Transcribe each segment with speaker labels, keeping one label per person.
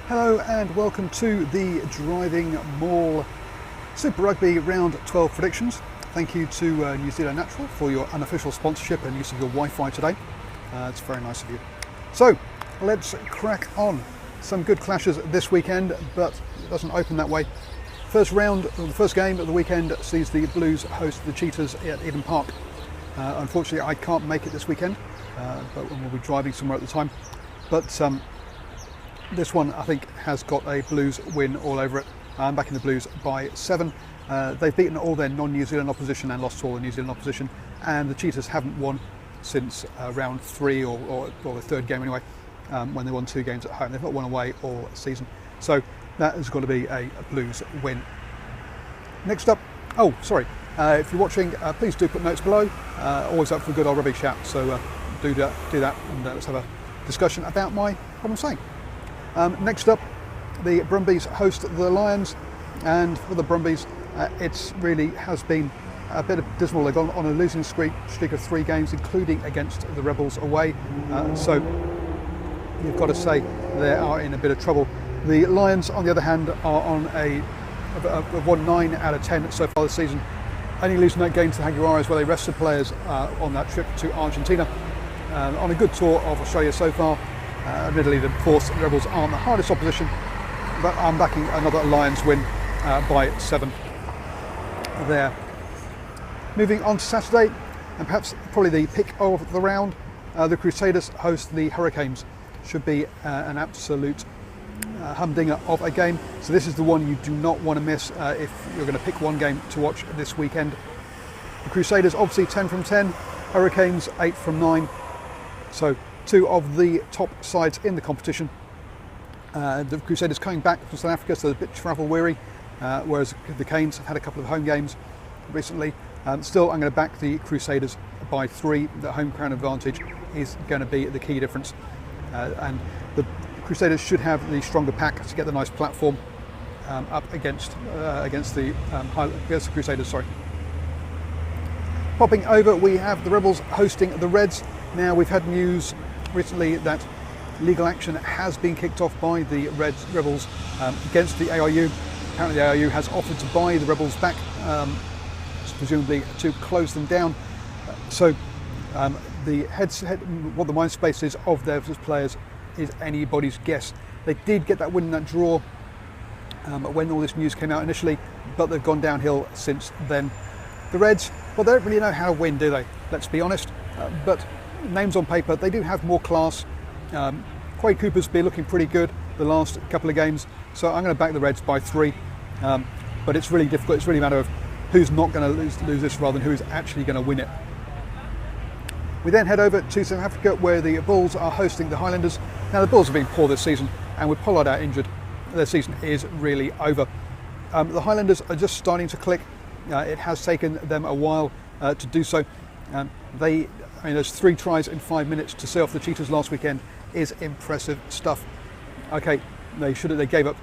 Speaker 1: Hello and welcome to the DrivingMaul Super Rugby Round 12 predictions. Thank you to New Zealand Natural for your unofficial sponsorship and use of your Wi-Fi today. It's very nice of you. So let's crack on. Some good clashes this weekend, but it doesn't open that way. First round, the first game of the weekend sees the Blues host the Cheetahs at Eden Park. Unfortunately, I can't make it this weekend, but we'll be driving somewhere at the time. But this one, I think, has got a Blues win all over it. I'm backing the Blues by 7. They've beaten all their non-New Zealand opposition and lost to all the New Zealand opposition, and the Cheetahs haven't won since round 3 or the third game anyway, when they won 2 games at home. They've not won away all season. So that has got to be a Blues win. Next up, if you're watching, please do put notes below. Always up for a good old rugby chat, so do that and let's have a discussion about what I'm saying. Next up, the Brumbies host the Lions, and for the Brumbies, it really has been a bit dismal. They've gone on a losing streak of 3 games, including against the Rebels away. So you've got to say they are in a bit of trouble. The Lions, on the other hand, are on have won 9 out of 10 so far this season, only losing that game to the Jaguares where they rested players on that trip to Argentina. On a good tour of Australia so far. Admittedly, the Force and Rebels aren't the hardest opposition, but I'm backing another Lions win by 7 there. Moving on to Saturday, and perhaps probably the pick of the round, the Crusaders host the Hurricanes. Should be an absolute humdinger of a game. So this is the one you do not want to miss if you're going to pick one game to watch this weekend. The Crusaders obviously 10 from 10, Hurricanes 8 from 9. So 2 of the top sides in the competition. The Crusaders coming back from South Africa, so they're a bit travel weary, whereas the Canes have had a couple of home games recently. Still, I'm going to back the Crusaders by 3. The home ground advantage is going to be the key difference, and the Crusaders should have the stronger pack to get the nice platform up against the Crusaders. Sorry. Popping over, we have the Rebels hosting the Reds. Now, we've had news recently that legal action has been kicked off by the Rebels against the ARU. Apparently the ARU has offered to buy the Rebels back, presumably to close them down. So what the mind space is of their players is anybody's guess. They did get that win in that draw when all this news came out initially, but they've gone downhill since then. The Reds, well, they don't really know how to win, do they? Let's be honest. But names on paper, they do have more class. Quade Cooper's been looking pretty good the last couple of games, so I'm going to back the Reds by 3. But it's really difficult. It's really a matter of who's not going to lose this rather than who's actually going to win it. We then head over to South Africa, where the Bulls are hosting the Highlanders. Now, the Bulls have been poor this season, and with Pollard out injured, their season is really over. The Highlanders are just starting to click. It has taken them a while to do so. There's 3 tries in 5 minutes to see off the Cheetahs last weekend is impressive stuff. Okay, they gave up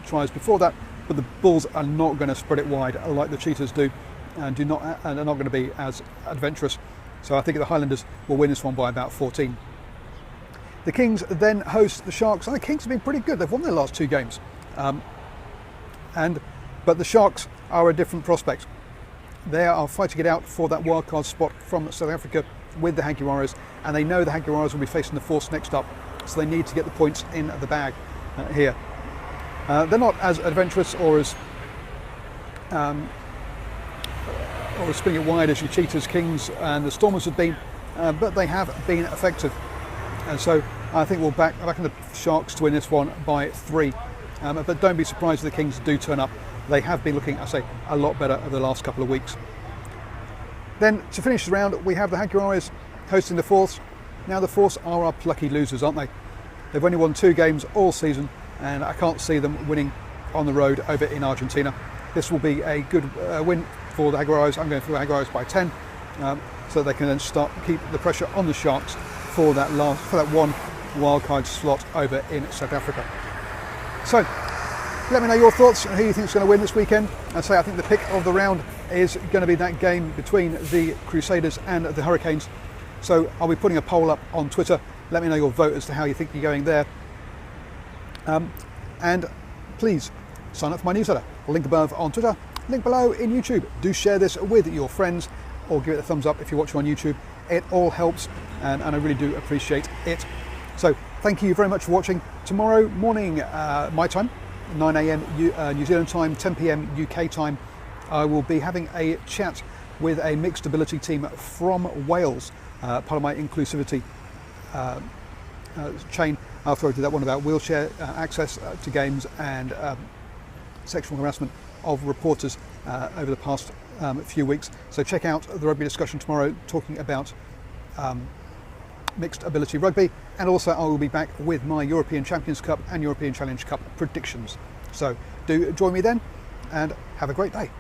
Speaker 1: tries before that, but the Bulls are not going to spread it wide like the Cheetahs do, and are not going to be as adventurous. So I think the Highlanders will win this one by about 14. The Kings then host the Sharks, and the Kings have been pretty good. They've won their last 2 games, but the Sharks are a different prospect. They are fighting it out for that wildcard spot from South Africa with the Jaguares, and they know the Jaguares will be facing the Force next up, so they need to get the points in the bag here. They're not as adventurous or as spinning it wide as your Cheetahs, Kings and the Stormers have been, but they have been effective. And so I think we'll back in the Sharks to win this one by 3. But don't be surprised if the Kings do turn up. They have been looking, I say, a lot better over the last couple of weeks. Then to finish the round, we have the Jaguares hosting the Force. Now the Force are our plucky losers, aren't they? They've only won 2 games all season, and I can't see them winning on the road over in Argentina. This will be a good win for the Jaguares. I'm going for the Jaguares by 10, so they can then keep the pressure on the Sharks for that one wildcard slot over in South Africa. So let me know your thoughts on who you think is going to win this weekend. I think the pick of the round is going to be that game between the Crusaders and the Hurricanes. So I'll be putting a poll up on Twitter. Let me know your vote as to how you think you're going there. And please sign up for my newsletter. Link above on Twitter, link below in YouTube. Do share this with your friends or give it a thumbs up if you're watching on YouTube. It all helps, and I really do appreciate it. So thank you very much for watching. Tomorrow morning, my time, 9 a.m. New Zealand time, 10 p.m. UK time, I will be having a chat with a mixed ability team from Wales, part of my inclusivity chain. After I did that one about wheelchair access to games and sexual harassment of reporters over the past few weeks. So check out the rugby discussion tomorrow, talking about mixed ability rugby, and also I will be back with my European Champions Cup and European Challenge Cup predictions. So do join me then, and have a great day.